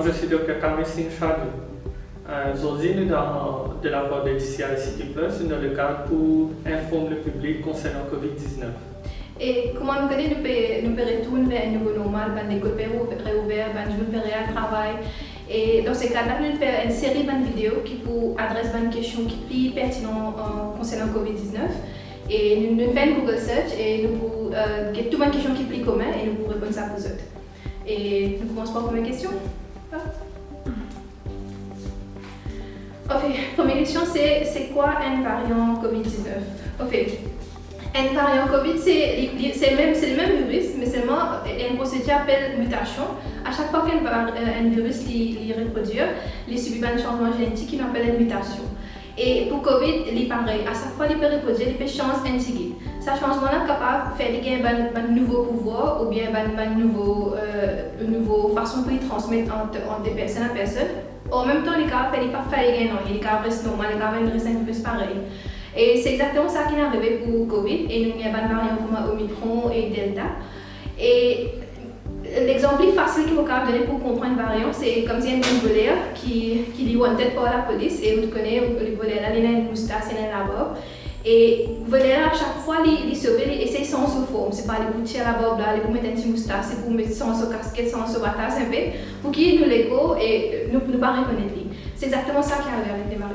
je suis Dr. Kamil Singh Chadu. Aujourd'hui, nous, de la part de DCI City Plus, nous le cadre pour informer le public concernant Covid-19. Et comment nous connaissons, nous pouvons retourner vers un nouveau normal, l'école peut réouvrir, nous pouvons faire un travail. Et dans ce cas-là, nous faisons une série de vidéos qui pour adresser une question qui est plus pertinente concernant Covid-19. Et nous faisons une Google Search et nous pouvons get toutes les questions qui sont plus communes et nous pouvons répondre ça pour eux. Et nous commençons par la première question. Ok, première question, c'est quoi un variant Covid-19? En fait, un variant Covid, c'est le même virus, mais seulement une procédure appelle mutation. À chaque fois qu'un virus il reproduit, il subit un changement génétique qui appelle une mutation. Et pour Covid, il est pareil. À chaque fois qu'il peut reproduire, il peut changer un tigre. Ce changement-là est capable de faire gagner un nouveau pouvoir ou bien une nouvelle façon de transmettre entre des personnes à personne. En même temps, il est capable de faire pas faire gagner, il est capable de rester normal, il est capable de rester un peu pareil. Et c'est exactement ça qui est arrivé pour Covid. Et nous avons des variants comme Omicron et Delta. Et l'exemple facile qu'il faut donner pour comprendre une variante, c'est comme si il y a un voleur qui est wanted par la police et vous connaissez le voleur là, il a une moustache, il a la barbe. Et le voleur à chaque fois, il sauve, il essaie sans se forme. C'est pas pour tirer la barbe là, pour mettre un petit moustache, c'est pour mettre sans se casquette, sans se bataille, un peu, pour qu'il nous l'écho et nous ne pas reconnaître lui. C'est exactement ça qui arrive avec les variants.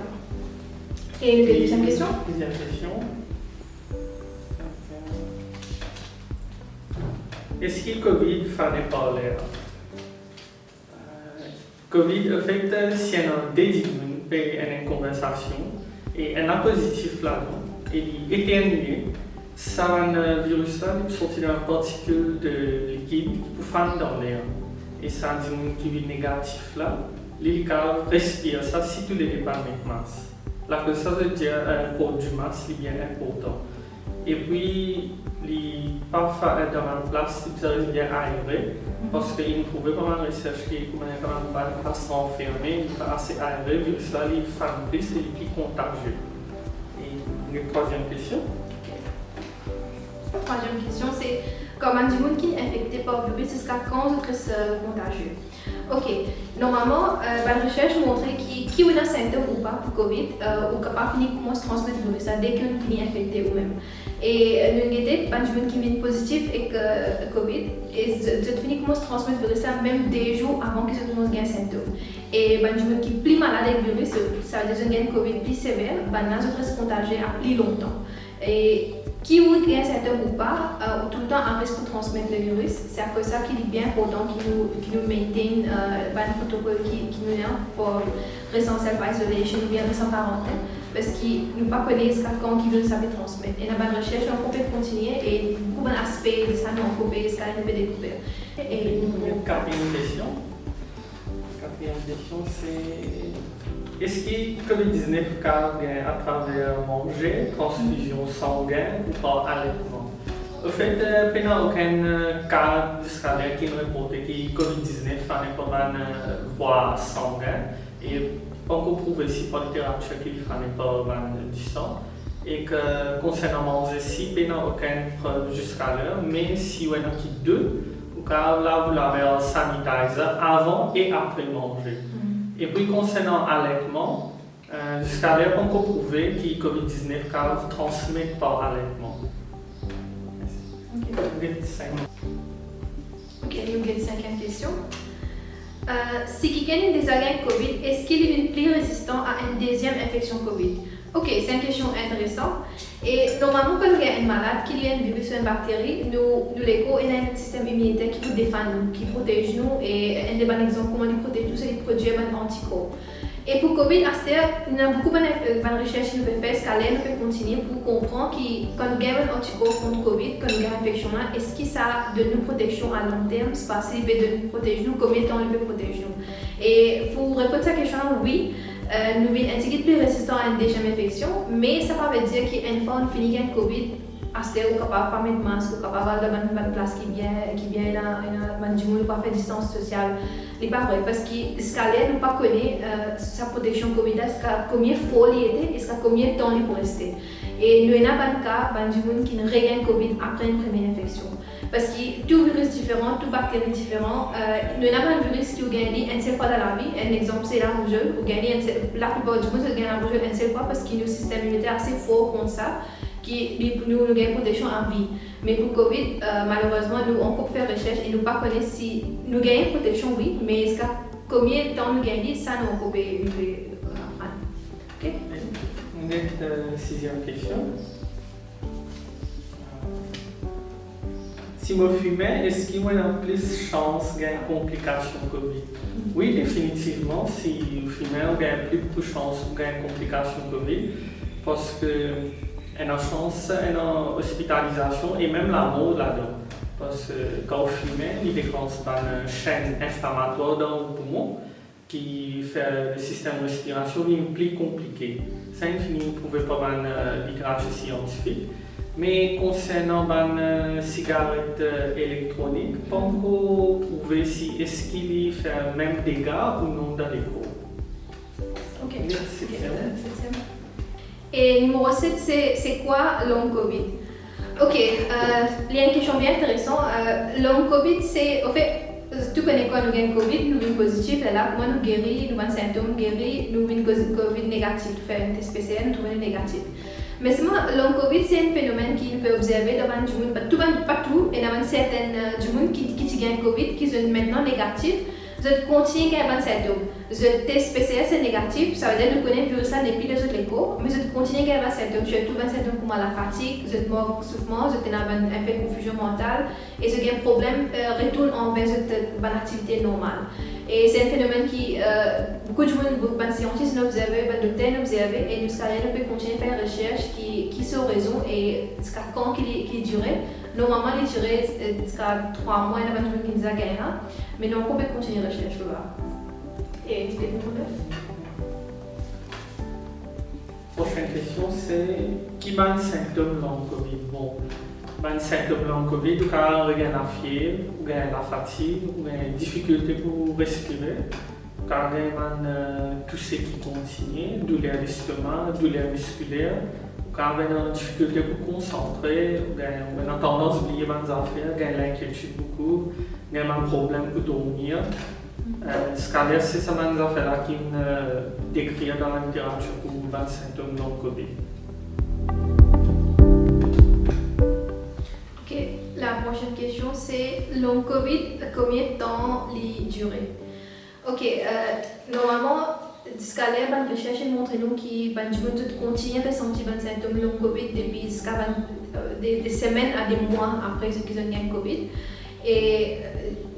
Et la deuxième question? Deuxième question. Est-ce que Covid fait par l'air? Covid affecte si on a des une conversation et un positif là, il est éternué. Ça un virus là qui sortit d'une particule de liquide qui peut faire dans l'air. Et ça dit qui est négatif là, il respire ça si tu les pas avec masse. La que ça veut dire pour du masse est bien important. Et puis, les parfois dans la place, c'est bien aéré, parce qu'ils trouvaient pas mal de recherche qui est pas se renfermer, il est assez aéré, vu que cela il fait plus et il est plus contagieux. Et une troisième question. Troisième question, c'est comment du monde qui est infecté par le virus jusqu'à quand vous êtes contagieux? Ok, normalement, la recherche montre qui est dans symptômes ou pas pour Covid, ou capable de finir se transmettre le virus dès qu'on finit infecté ou même. Et nous avons des gens qui viennent positifs avec Covid, et ils finissent se transmettre le virus même des jours avant qu'ils se commencent à symptômes. Et les gens qui sont plus malades avec le virus, ça veut dire qu'ils ont un Covid plus sévère, ils sont contagieux à plus longtemps. Et qui a un symptôme ou pas, tout le temps en risque de transmettre le virus. C'est à cause de ça qu'il est bien important qu'il nous maintienne un protocole qui nous est pour rester en self-isolation ou bien rester en quarantaine. Parce qu'il ne pas connaît quand il veut savoir transmettre. Et dans la recherche, on peut continuer et beaucoup d'aspects de ça, on peut découvrir. Et Quatrième question. Quatrième question, c'est est-ce que Covid-19 vient à travers manger, transfusion sanguine ou par allaitement? En fait, il n'y a aucun cas jusqu'à là qui nous reporte que Covid-19 n'est pas une voie sanguine. Et on peut prouver ici par la littérature qu'il n'est pas du sang. Et que concernant manger, il n'y a aucune preuve jusqu'à l'heure, mais si on a deux, là vous l'avez en sanitizer avant et après manger. Et puis concernant l'allaitement, jusqu'à l'heure on peut prouver que le Covid-19 se transmet par allaitement. Ok, nous avons une cinquième question. Si quelqu'un a des agents Covid, est-ce qu'il est plus résistant à une deuxième infection Covid? Ok, c'est une question intéressante. Et normalement, quand il y a un malade, qu'il y a un virus ou une bactérie, nous l'écho, il y a un système immunitaire qui nous défend, qui protège nous. Et un des bons exemples, comment il protège nous, c'est qu'il produit un anticorps. Et pour Covid, à ce il y a beaucoup de recherches qui nous peuvent faire, scaler, nous pouvons continuer pour comprendre que quand nous avons un anticorps contre Covid, quand nous avons une infection, est-ce que ça donne une protection à long terme? C'est pas si il peut nous protéger nous, combien de temps il peut protéger nous? Et pour répondre à cette question, oui. Nous sommes un petit peu plus résistants à une deuxième infection, mais ça ne veut pas dire qu'une fois qu'on finit avec Covid, on est capable de pas mettre de masque, on est capable d'avoir une place qui vient dans du monde, pas faire distance sociale. Ce n'est pas vrai, parce que ce qu'elle ne pas connaît sa protection Covid, combien fort il était et combien de temps il peut rester. Et nous avons un cas du monde qui ne regagne Covid après une première infection. Parce que tout virus différent, tout bactérie différent, nous avons un virus qui a gagné une seule fois dans la vie. Un exemple, c'est la rougeole. La plupart du monde gagne la rougeole une seule fois parce que notre système immunitaire est assez fort comme ça, qui nous gagne une protection à vie. Mais pour Covid, malheureusement, nous on peut faire recherche et nous ne connaissons pas si nous gagnons une protection, oui, mais est-ce que combien de temps nous gagnons, ça nous on peut apprendre. Ok? Une sixième question. Si je fumais, est-ce qu'il y a plus de chances de complications Covid? Oui, définitivement. Si vous fumez, on gagne plus de chances de complications Covid parce que y a chance une hospitalisation et même la mort là-dedans. Parce que quand on fume, il déclenche une chaîne inflammatoire dans le poumon qui fait le système de respiration plus compliqué. Ça, on ne pouvait pas avoir une littérature scientifique. Mais concernant les cigarettes électroniques, pas encore prouvé si est-ce qu'il fait même dégâts ou non dans les corps. Ok. Merci. Et numéro 7, c'est quoi long Covid? Ok, il y a une question bien intéressante. Long Covid, c'est, en fait, tu connais quoi, nous avons Covid, nous avons positif, et là, comment nous guérir, nous avons symptômes guéris, nous avons Covid négatif, tu fais un test PCR, nous trouvons négatif. Mais seulement, long Covid, c'est un phénomène qui peut observer dans du monde, pas tout, et dans certaines du monde qui gagnent Covid, qui sont maintenant négatifs. Vous continuez à avoir des symptômes. Le test PCR c'est négatif, ça veut dire que vous connaissez le virus depuis les autres échos, mais vous continuez à avoir des symptômes. Tu as tous les symptômes comme la fatigue, vous êtes mort souffrement, vous avez un peu de confusion mentale, et ce qui est un problème retourne envers votre activité normale. Et c'est un phénomène qui, beaucoup de gens, beaucoup de scientifiques nous observent, beaucoup de docteurs nous observent, et nous peut continuer à faire des recherches qui sont raison et jusqu'à quand qui durait. Normalement, il durait jusqu'à 3 mois, il y a des gens qui nous ont gagné, mais nous on peut continuer la recherche là. Et tu peux demander? Prochaine question, c'est qui a les symptômes long Covid? Bon, les symptômes long Covid, vous avez la fièvre, vous avez la fatigue, vous avez des difficultés pour respirer, vous avez tout ce qui continue, douleur d'estomac, douleur musculaire, vous avez des difficultés pour concentrer, vous avez tendance à oublier vos affaires, vous avez l'inquiétude beaucoup, vous avez un problème pour dormir. C'est ça les affaires qui décrivent dans la littérature pour les symptômes long Covid. Ok, la prochaine question c'est long Covid, combien de temps il dure? Ok, normalement, jusqu'à là, les recherches montrent nous que continuent à ressentir les symptômes long Covid depuis des semaines à des mois après qu'ils ont eu Covid. Et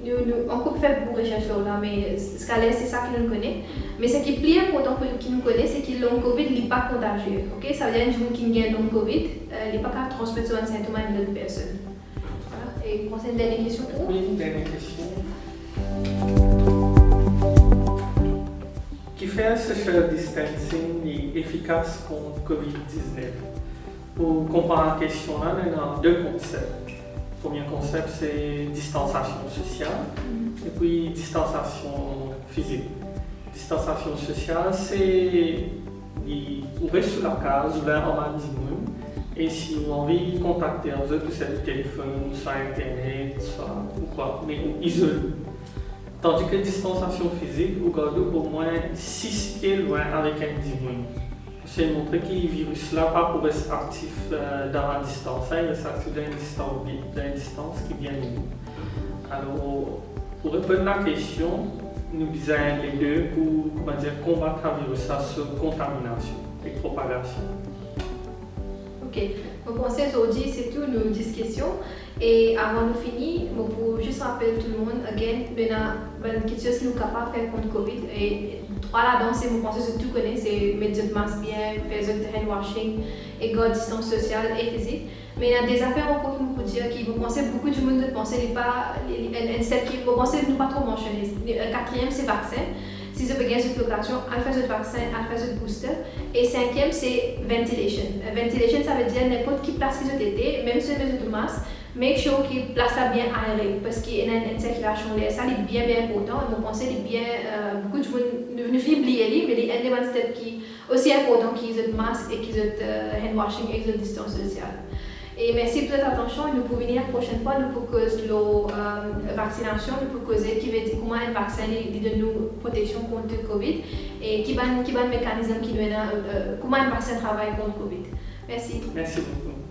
on peut faire beaucoup de recherches là, mais c'est ça que nous connaissons. Mais ce qui est plus important pour qui nous connaît, c'est que le long Covid n'est pas contagieux. Okay? Ça veut dire que qui a long Covid, il n'est pas capable de transmettre un symptôme à une autre personne. Voilà. Et pour cette dernière question, oui, une dernière question. Qui fait le social distancing est efficace contre Covid-19? Pour comprendre la question, là, on a deux concepts. Le premier concept, c'est distanciation sociale et puis distanciation physique. Distanciation sociale, c'est vous restez sur la case, vous avez un minimum, et si vous avez envie de contacter vous êtes sur le téléphone, sur Internet, ou quoi, mais isolé. Tandis que distanciation physique, vous gardez au moins 6 pieds loin avec un minimum. C'est montrer que le virus là pas pour être actif dans la distance, il reste actif dans une distance qui vient de nous. Alors, pour répondre à la question, nous disons les deux pour combattre le virus sur contamination et propagation. Ok, donc pour aujourd'hui c'est tout nos discussions. Et avant de finir, pour juste rappeler tout le monde, il y a quelque chose que nous sommes capables de faire contre Covid. Et trois là-dedans, c'est, vous pensez que tout connaissez, c'est mettre votre masque bien, faire votre hand washing, et garder distance sociale et physique. Mais il y a des affaires encore que nous pouvons dire qui vous pensez, beaucoup de monde pensez pas, celles qui vous pensez nous pas trop mentionner. Le quatrième, c'est vaccin. Si vous avez une location, à faire votre vaccin, à faire votre booster. Et cinquième, c'est ventilation. Ventilation, ça veut dire n'importe quelle place que vous êtes, même si vous avez votre masque, make sure que la place est bien aérée parce qu'il y a une circulation d'air. Ça est bien important. Nous pensons que beaucoup de gens ne vont oublier, mais il y a des steps qui sont aussi importants qu'ils ont masque et qu'ils ont hand washing et qu'ils ont distance sociale. Et merci pour votre attention. Nous pouvons venir la prochaine fois, nous pouvons causer la vaccination, nous pouvons causer qui veut dire comment un vaccin donne nous protection contre le Covid et qui est le mécanisme qui nous comment un vaccin travaille contre le Covid. Merci. Merci beaucoup.